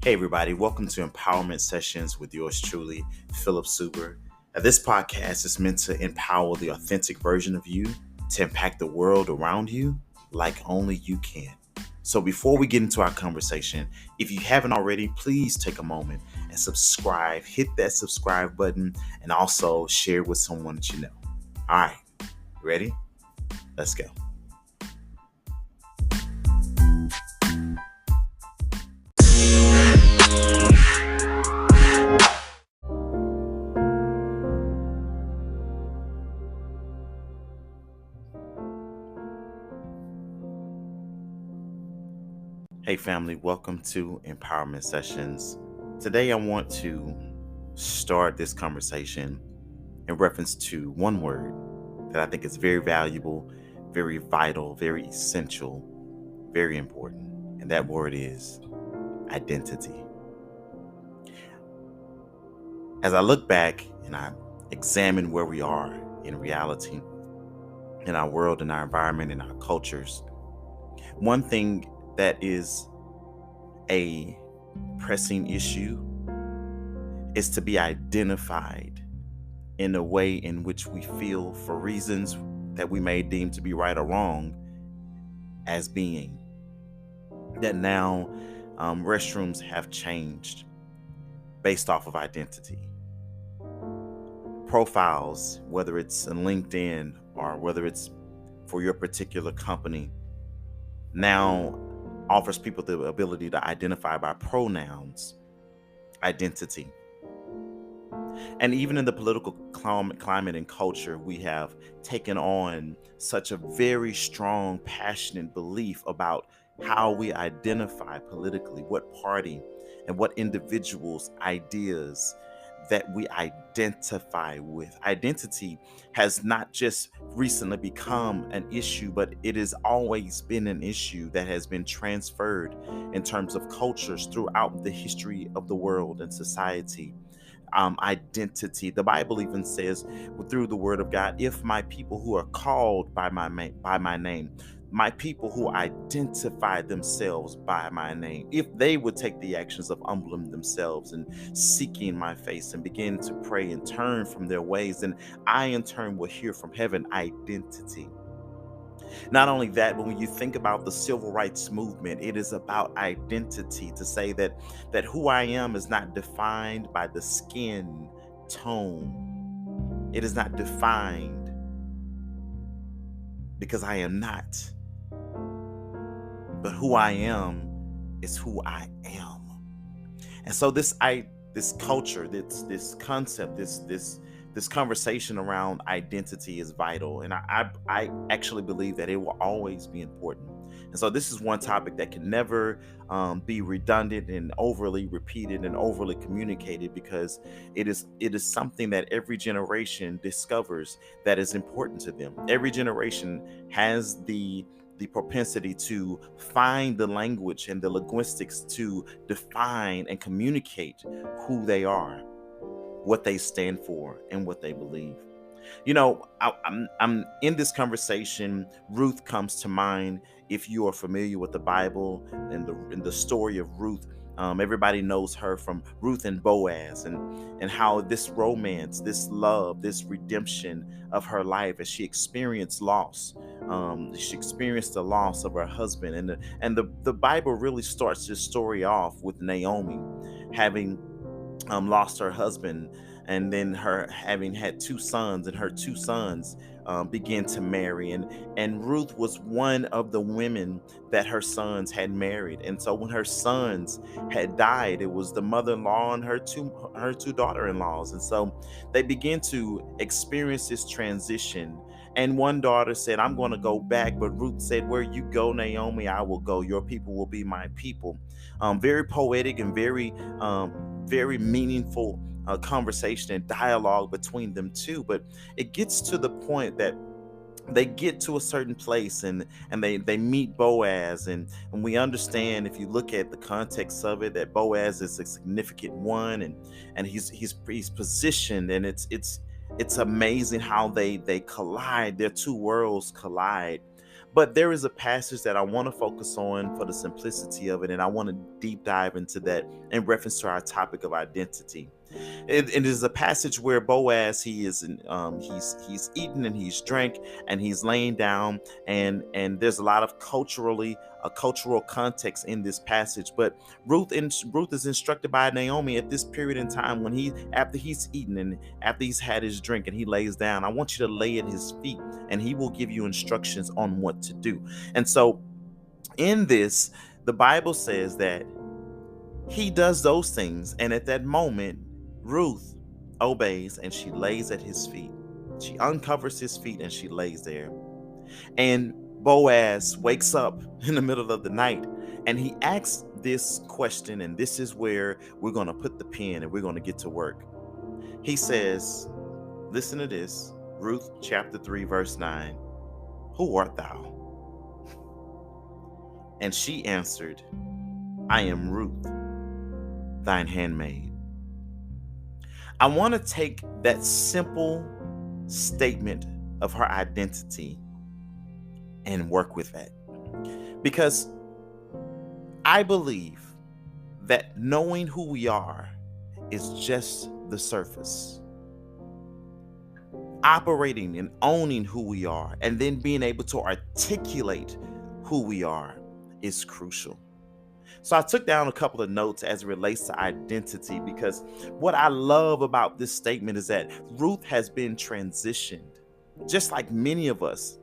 Hey, everybody, welcome to Empowerment Sessions with yours truly, Philip Suber. Now, this podcast is meant to empower the authentic version of you to impact the world around you like only you can. So, before we get into our conversation, if you haven't already, please take a moment and subscribe. Hit that subscribe button and also share with someone that you know. All right, ready? Let's go. Hey, family, welcome to Empowerment Sessions. Today, I want to start this conversation in reference to one word that I think is very valuable, very vital, very essential, very important. And that word is identity. As I look back and I examine where we are in reality, in our world, in our environment, in our cultures, one thing that is a pressing issue is to be identified in a way in which we feel, for reasons that we may deem to be right or wrong, as being. That now restrooms have changed based off of identity. Profiles, whether it's in LinkedIn or whether it's for your particular company, now offers people the ability to identify by pronouns, identity. And even in the political climate and culture, we have taken on such a very strong, passionate belief about how we identify politically, what party and what individuals' ideas that we identify with. Identity has not just recently become an issue, but it has always been an issue that has been transferred in terms of cultures throughout the history of the world and society. Identity. The Bible even says through the Word of God, if my people who are called by my name, my people who identify themselves by my name, if they would take the actions of humbling themselves and seeking my face and begin to pray and turn from their ways, then I in turn will hear from heaven. Identity. Not only that, but when you think about the civil rights movement, it is about identity, to say that who I am is not defined by the skin tone. It is not defined because I am not, but who I am is who I am. And so this culture, this concept, this conversation around identity is vital, and I actually believe that it will always be important. And so this is one topic that can never be redundant and overly repeated and overly communicated, because it is something that every generation discovers that is important to them. Every generation has the propensity to find the language and the linguistics to define and communicate who they are, what they stand for, and what they believe. I'm in this conversation. Ruth comes to mind. If you are familiar with the Bible and the story of Ruth, everybody knows her from Ruth and Boaz, and how this romance, this love, this redemption of her life, as she experienced loss. She experienced the loss of her husband, and the Bible really starts this story off with Naomi having lost her husband, and then her having had two sons, and her two sons began to marry, and Ruth was one of the women that her sons had married. And so when her sons had died, it was the mother-in-law and her two daughter-in-laws, and so they began to experience this transition. And one daughter said, I'm going to go back, but Ruth said, where you go, Naomi, I will go. Your people will be my people. Very poetic and very meaningful conversation and dialogue between them two. But it gets to the point that they get to a certain place, and they meet Boaz, and we understand, if you look at the context of it, that Boaz is a significant one, and he's positioned, and it's amazing how they collide. Their two worlds collide. But there is a passage that I want to focus on for the simplicity of it, and I want to deep dive into that in reference to our topic of identity. It is a passage where Boaz, he's eaten and he's drank and he's laying down, and there's a lot of cultural context in this passage. But Ruth is instructed by Naomi at this period in time when after he's eaten and after he's had his drink and he lays down, I want you to lay at his feet and he will give you instructions on what to do. And so in this, the Bible says that he does those things, and at that moment Ruth obeys and she lays at his feet. She uncovers his feet and she lays there. And Boaz wakes up in the middle of the night and he asks this question, and this is where we're going to put the pen and we're going to get to work. He says, listen to this, Ruth chapter 3 verse 9. Who art thou? And she answered, I am Ruth, thine handmaid. I want to take that simple statement of her identity and work with that, because I believe that knowing who we are is just the surface. Operating and owning who we are and then being able to articulate who we are is crucial. So I took down a couple of notes as it relates to identity, because what I love about this statement is that Ruth has been transitioned, just like many of us.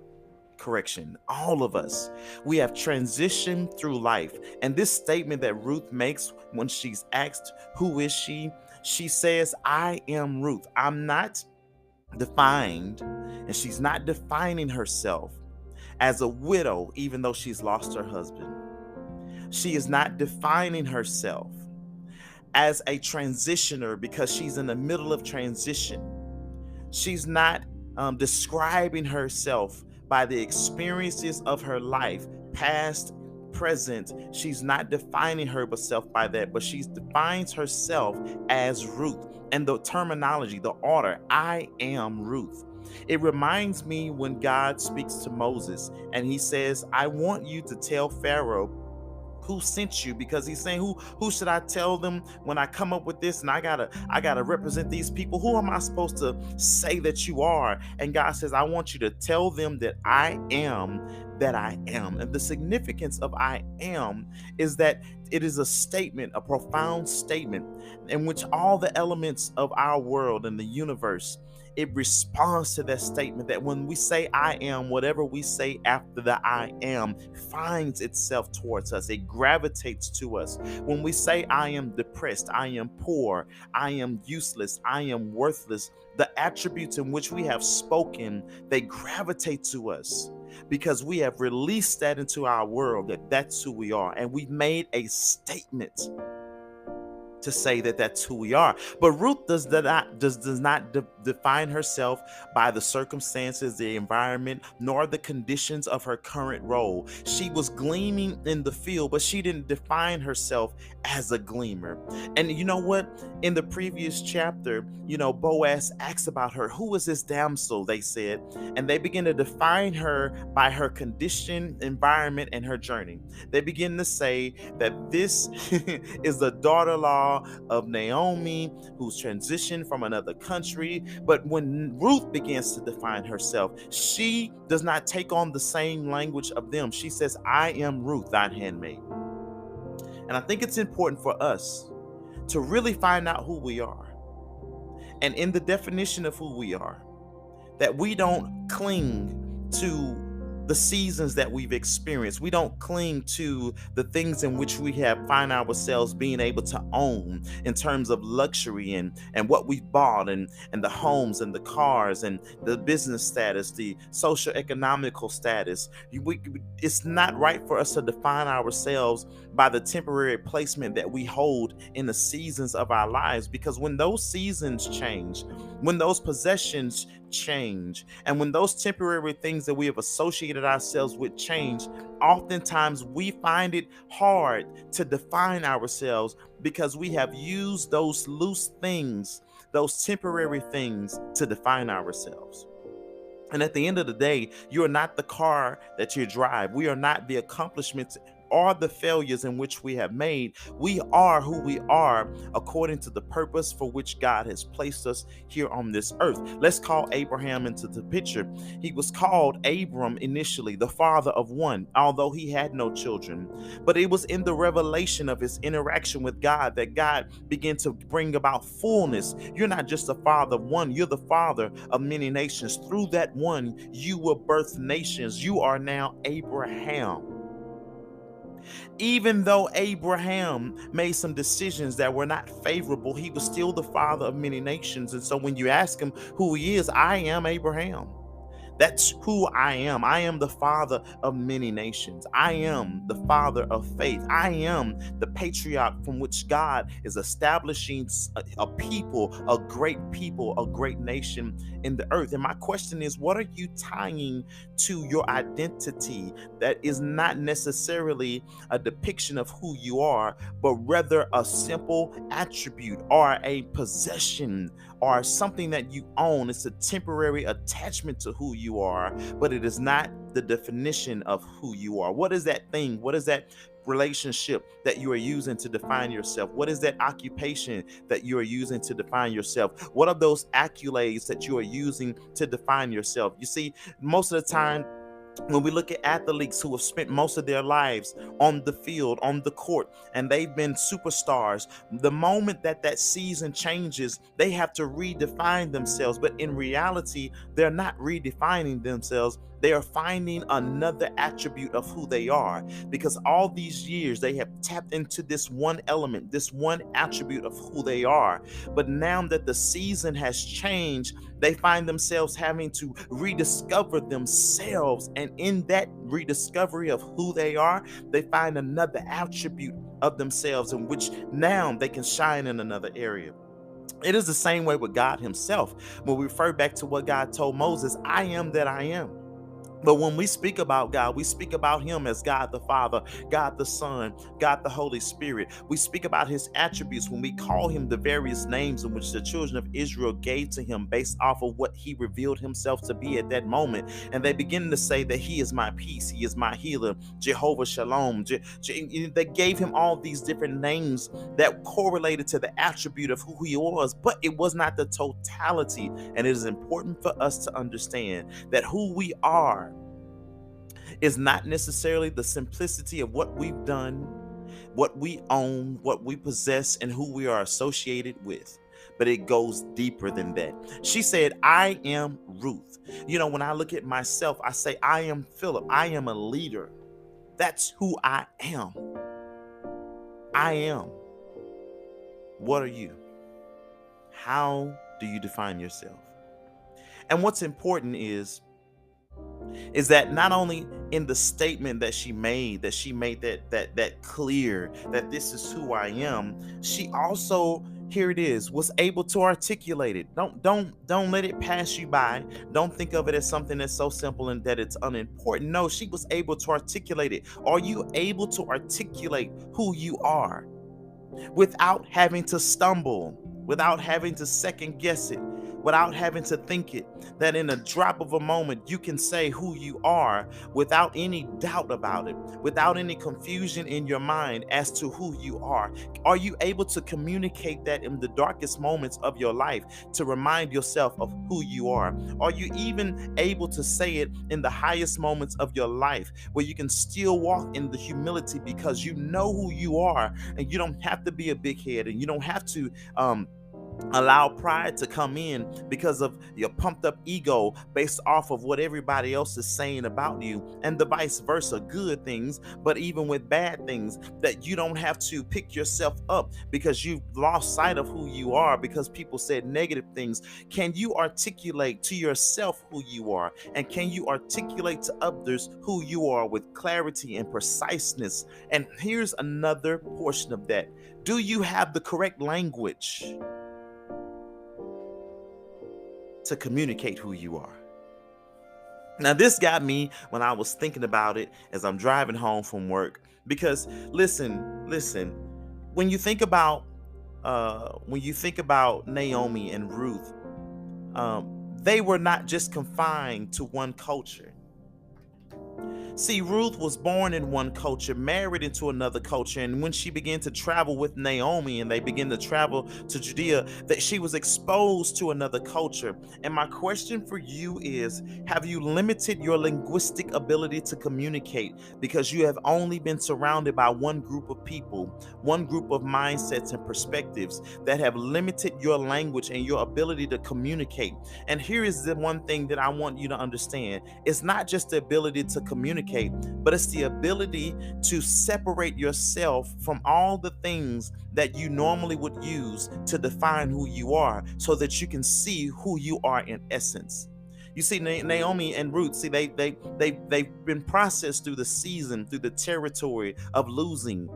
Correction, all of us. We have transitioned through life. And this statement that Ruth makes when she's asked, who is she? She says, I am Ruth. I'm not defined, and she's not defining herself as a widow, even though she's lost her husband. She is not defining herself as a transitioner because she's in the middle of transition. She's not describing herself by the experiences of her life, past, present. She's not defining herself by that, but she defines herself as Ruth. And the terminology, the order, I am Ruth. It reminds me when God speaks to Moses and he says, I want you to tell Pharaoh who sent you, because he's saying, who should I tell them when I come up with this and I gotta represent these people? Who am I supposed to say that you are? And God says, I want you to tell them that I am that I am. And the significance of I am is that it is a statement, a profound statement in which all the elements of our world and the universe, it responds to that statement, that when we say I am, whatever we say after the I am finds itself towards us. It gravitates to us. When we say I am depressed, I am poor, I am useless, I am worthless, the attributes in which we have spoken, they gravitate to us because we have released that into our world, that that's who we are. And we've made a statement to say that that's who we are. But Ruth does not define herself by the circumstances, the environment, nor the conditions of her current role. She was gleaming in the field, but she didn't define herself as a gleamer. And you know what? In the previous chapter, Boaz asks about her. Who is this damsel? They said, and they begin to define her by her condition, environment, and her journey. They begin to say that this is the daughter-in-law of Naomi, who's transitioned from another country. But when Ruth begins to define herself, she does not take on the same language of them. She says, I am Ruth, thine handmaid. And I think it's important for us to really find out who we are. And in the definition of who we are, that we don't cling to the seasons that we've experienced. We don't cling to the things in which we have find ourselves being able to own in terms of luxury and what we've bought and the homes and the cars and the business status, the social economical status. It's not right for us to define ourselves by the temporary placement that we hold in the seasons of our lives, because when those seasons change, when those possessions change, and when those temporary things that we have associated ourselves with change, oftentimes we find it hard to define ourselves because we have used those loose things, those temporary things, to define ourselves. And at the end of the day, you are not the car that you drive. We are not the accomplishments or the failures in which we have made. We are who we are according to the purpose for which God has placed us here on this earth. Let's call Abraham into the picture. He was called Abram initially, the father of one, although he had no children. But it was in the revelation of his interaction with God that God began to bring about fullness. You're not just the father of one, you're the father of many nations. Through that one, you will birth nations. You are now Abraham. Even though Abraham made some decisions that were not favorable, he was still the father of many nations. And so when you ask him who he is, I am Abraham. That's who I am. I am the father of many nations. I am the father of faith. I am the patriarch from which God is establishing a people, a great nation in the earth. And my question is, what are you tying to your identity that is not necessarily a depiction of who you are, but rather a simple attribute or a possession or something that you own? It's a temporary attachment to who you are, but it is not the definition of who you are. What is that thing? What is that relationship that you are using to define yourself? What is that occupation that you are using to define yourself? What are those accolades that you are using to define yourself? You see, most of the time, when we look at athletes who have spent most of their lives on the field, on the court, and they've been superstars, the moment that that season changes, they have to redefine themselves. But in reality, they're not redefining themselves. They are finding another attribute of who they are, because all these years they have tapped into this one element, this one attribute of who they are. But now that the season has changed, they find themselves having to rediscover themselves. And in that rediscovery of who they are, they find another attribute of themselves in which now they can shine in another area. It is the same way with God himself. When we refer back to what God told Moses, I am that I am. But when we speak about God, we speak about him as God the Father, God the Son, God the Holy Spirit. We speak about his attributes when we call him the various names in which the children of Israel gave to him based off of what he revealed himself to be at that moment. And they begin to say that he is my peace, he is my healer, Jehovah Shalom. They gave him all these different names that correlated to the attribute of who he was, but it was not the totality. And it is important for us to understand that who we are is not necessarily the simplicity of what we've done, what we own, what we possess, and who we are associated with. But it goes deeper than that. She said, I am Ruth. You know, when I look at myself, I say, I am Philip. I am a leader. That's who I am. I am. What are you? How do you define yourself? And what's important is that not only in the statement that she made that clear that this is who I am, she also, here it is, was able to articulate it. Don't let it pass you by. Don't think of it as something that's so simple and that it's unimportant. No, she was able to articulate it. Are you able to articulate who you are without having to stumble, without having to second guess it, without having to think it, that in a drop of a moment you can say who you are without any doubt about it, without any confusion in your mind as to who you are? Are you able to communicate that in the darkest moments of your life to remind yourself of who you are? Are you even able to say it in the highest moments of your life where you can still walk in the humility because you know who you are, and you don't have to be a big head, and you don't have to allow pride to come in because of your pumped up ego based off of what everybody else is saying about you, and the vice versa? Good things, but even with bad things, that you don't have to pick yourself up because you've lost sight of who you are because people said negative things. Can you articulate to yourself who you are, and can you articulate to others who you are with clarity and preciseness? And here's another portion of that: do you have the correct language to communicate who you are? Now, this got me when I was thinking about it as I'm driving home from work, because listen, when you think about Naomi and Ruth, they were not just confined to one culture. See, Ruth was born in one culture, married into another culture, and when she began to travel with Naomi and they began to travel to Judea, that she was exposed to another culture. And my question for you is, have you limited your linguistic ability to communicate because you have only been surrounded by one group of people, one group of mindsets and perspectives that have limited your language and your ability to communicate? And here is the one thing that I want you to understand. It's not just the ability to communicate, but it's the ability to separate yourself from all the things that you normally would use to define who you are, so that you can see who you are in essence. You see, Naomi and Ruth, see, they've been processed through the season, through the territory of losing,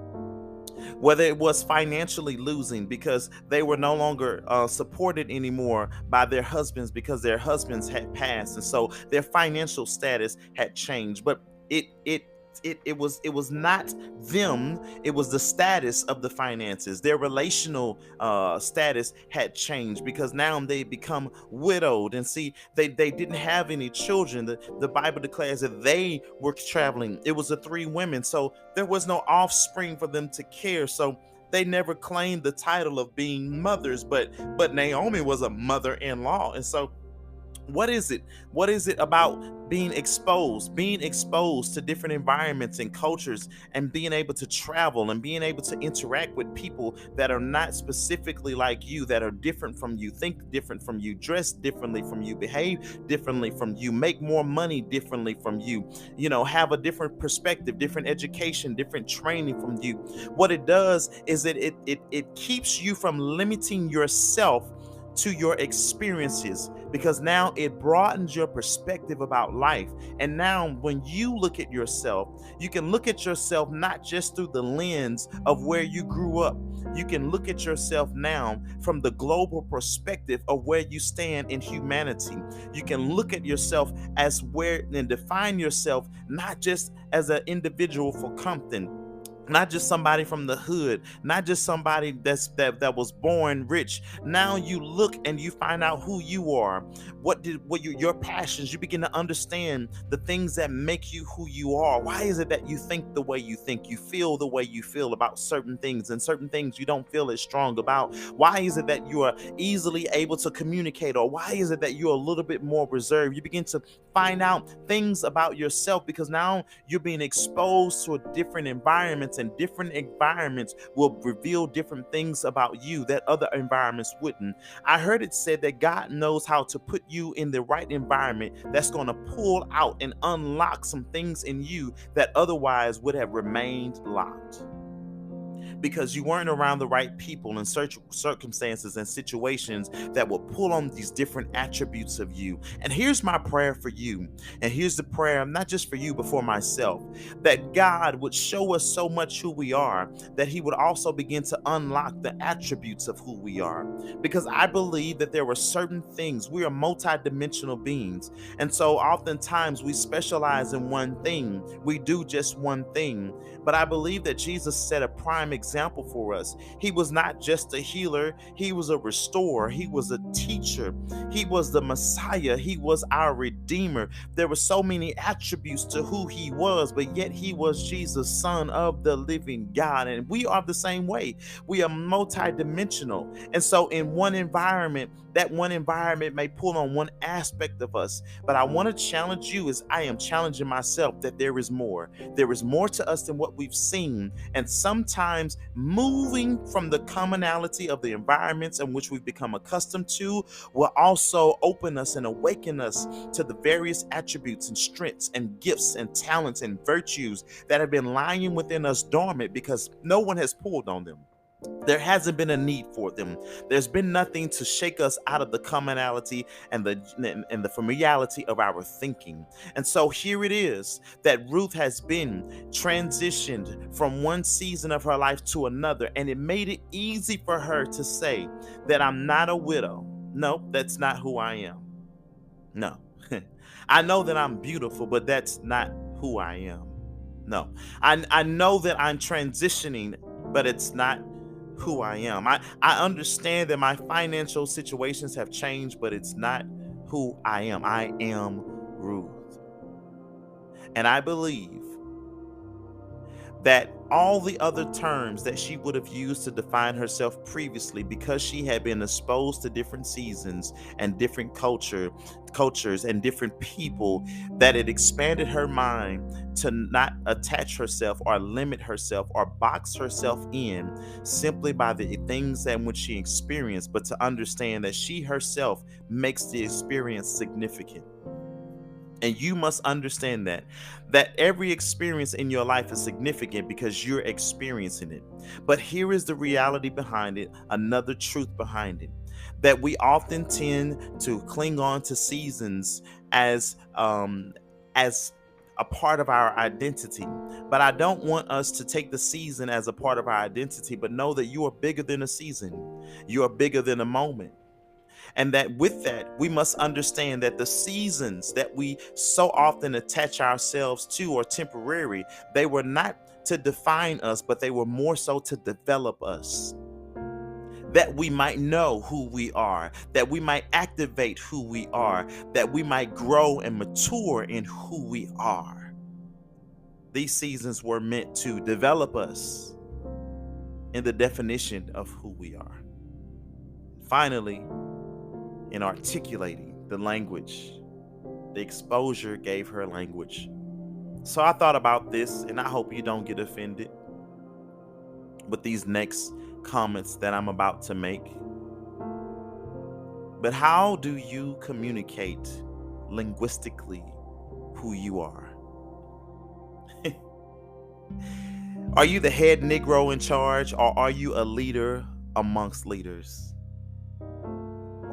whether it was financially losing because they were no longer supported anymore by their husbands because their husbands had passed, and so their financial status had changed. But it was not them. It was the status of the finances. Their relational status had changed because now they become widowed. And see, they didn't have any children. The Bible declares that they were traveling. It was the three women, so there was no offspring for them to care. So they never claimed the title of being mothers, but Naomi was a mother-in-law. And so what is it? What is it about being exposed to different environments and cultures, and being able to travel and being able to interact with people that are not specifically like you, that are different from you, think different from you, dress differently from you, behave differently from you, make more money differently from you, have a different perspective, different education, different training from you? What it does is that it keeps you from limiting yourself to your experiences, because now it broadens your perspective about life. And now when you look at yourself, you can look at yourself not just through the lens of where you grew up. You can look at yourself now from the global perspective of where you stand in humanity. You can look at yourself as where, and define yourself not just as an individual for Compton, not just somebody from the hood, not just somebody that was born rich. Now you look and you find out who you are, your passions. You begin to understand the things that make you who you are. Why is it that you think the way you think, you feel the way you feel about certain things, and certain things you don't feel as strong about? Why is it that you are easily able to communicate, or why is it that you're a little bit more reserved? You begin to find out things about yourself because now you're being exposed to a different environment, and different environments will reveal different things about you that other environments wouldn't. I heard it said that God knows how to put you in the right environment that's going to pull out and unlock some things in you that otherwise would have remained locked, because you weren't around the right people and circumstances and situations that will pull on these different attributes of you. And here's my prayer for you. And here's the prayer, not just for you, but for myself, that God would show us so much who we are, that he would also begin to unlock the attributes of who we are. Because I believe that there were certain things, we are multidimensional beings. And so oftentimes we specialize in one thing. We do just one thing. But I believe that Jesus set a prime example for us. He was not just a healer, he was a restorer, he was a teacher, he was the Messiah, he was our Redeemer. There were so many attributes to who he was, but yet he was Jesus, Son of the living God. And we are the same way. We are multidimensional. And so in one environment, that one environment may pull on one aspect of us. But I want to challenge you, as I am challenging myself, that there is more. There is more to us than what we've seen. And sometimes moving from the commonality of the environments in which we've become accustomed to will also open us and awaken us to the various attributes and strengths and gifts and talents and virtues that have been lying within us dormant because no one has pulled on them. There hasn't been a need for them. There's been nothing to shake us out of the commonality and the familiarity of our thinking. And so here it is that Ruth has been transitioned from one season of her life to another, and it made it easy for her to say that I'm not a widow. No, that's not who I am. No. I know that I'm beautiful, but that's not who I am. No. I know that I'm transitioning, but it's not who I am. I understand that my financial situations have changed, but it's not who I am. I am Ruth. And I believe that all the other terms that she would have used to define herself previously, because she had been exposed to different seasons and different cultures and different people, that it expanded her mind to not attach herself or limit herself or box herself in simply by the things that which she experienced, but to understand that she herself makes the experience significant. And you must understand that every experience in your life is significant because you're experiencing it. But here is the reality behind it, another truth behind it, that we often tend to cling on to seasons as a part of our identity. But I don't want us to take the season as a part of our identity, but know that you are bigger than a season. You are bigger than a moment. And that with that, we must understand that the seasons that we so often attach ourselves to are temporary. They were not to define us, but they were more so to develop us. That we might know who we are, that we might activate who we are, that we might grow and mature in who we are. These seasons were meant to develop us in the definition of who we are. Finally, in articulating the language, the exposure gave her language. So I thought about this, and I hope you don't get offended with these next comments that I'm about to make. But how do you communicate linguistically who you are? Are you the head Negro in charge, or are you a leader amongst leaders?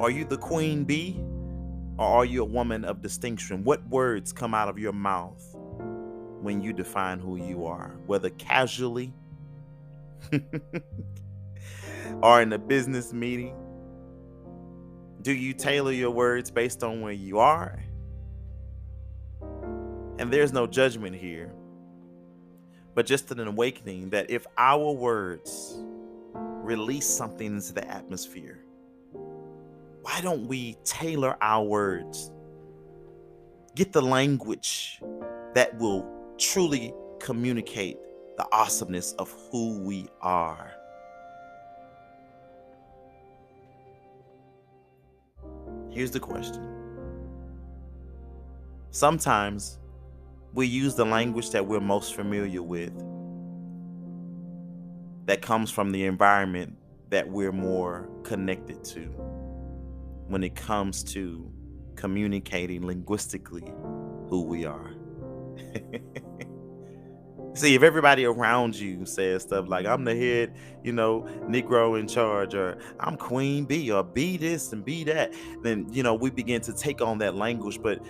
Are you the queen bee, or are you a woman of distinction? What words come out of your mouth when you define who you are, whether casually or in a business meeting? Do you tailor your words based on where you are? And there's no judgment here, but just an awakening that if our words release something into the atmosphere, why don't we tailor our words? Get the language that will truly communicate the awesomeness of who we are. Here's the question. Sometimes we use the language that we're most familiar with, that comes from the environment that we're more connected to, when it comes to communicating linguistically who we are. See, if everybody around you says stuff like, I'm the head, Negro in charge, or I'm queen bee, or be this and be that, then, we begin to take on that language. But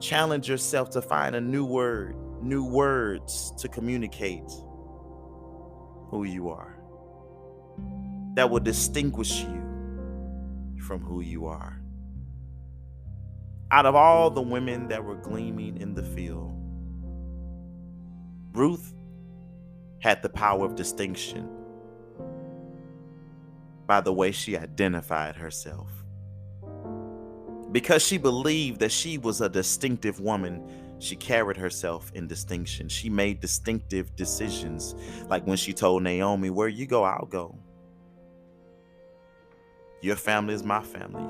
challenge yourself to find a new word, new words to communicate who you are, that will distinguish you from who you are. Out of all the women that were gleaming in the field, Ruth had the power of distinction by the way she identified herself. Because she believed that she was a distinctive woman, she carried herself in distinction. She made distinctive decisions, like when she told Naomi, where you go, I'll go. Your family is my family.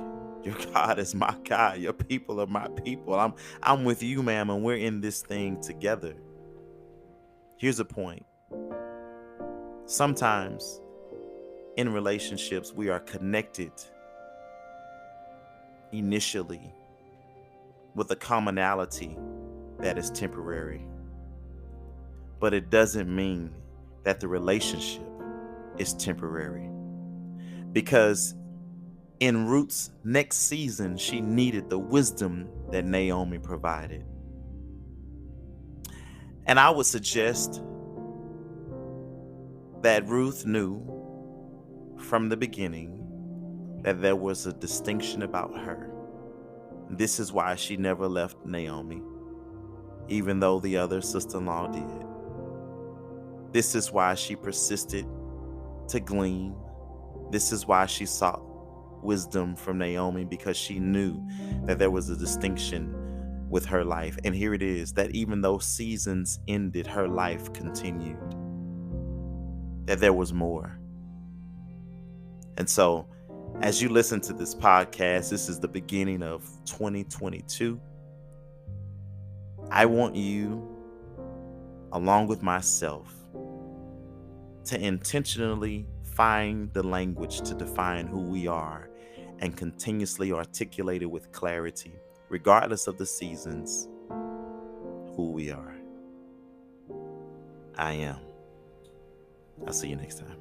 Your God is my God. Your people are my people. I'm with you, ma'am, and we're in this thing together. Here's a point. Sometimes in relationships, we are connected initially with a commonality that is temporary. But it doesn't mean that the relationship is temporary. Because in Ruth's next season, she needed the wisdom that Naomi provided. And I would suggest that Ruth knew from the beginning that there was a distinction about her. This is why she never left Naomi, even though the other sister-in-law did. This is why she persisted to glean. This is why she sought wisdom from Naomi because she knew that there was a distinction with her life. And here it is, that even though seasons ended, her life continued, that there was more. And so, as you listen to this podcast, this is the beginning of 2022. I want you, along with myself, to intentionally find the language to define who we are and continuously articulate it with clarity, regardless of the seasons, who we are. I am. I'll see you next time.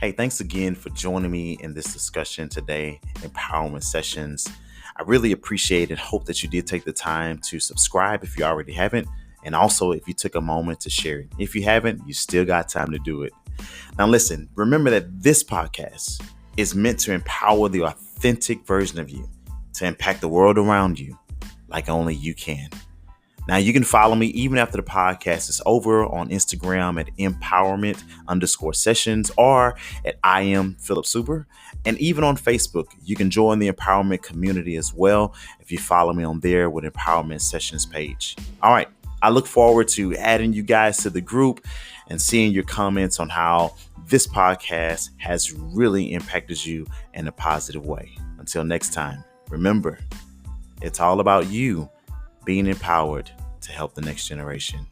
Hey, thanks again for joining me in this discussion today, Empowerment Sessions. I really appreciate and hope that you did take the time to subscribe if you already haven't, and also if you took a moment to share it. If you haven't, you still got time to do it. Now listen, remember that this podcast is meant to empower the authentic version of you, to impact the world around you like only you can. Now, you can follow me even after the podcast is over on Instagram at empowerment_sessions or at I am Philip Super. And even on Facebook, you can join the empowerment community as well if you follow me on there with Empowerment Sessions page. All right. I look forward to adding you guys to the group and seeing your comments on how this podcast has really impacted you in a positive way. Until next time, remember, it's all about you being empowered to help the next generation.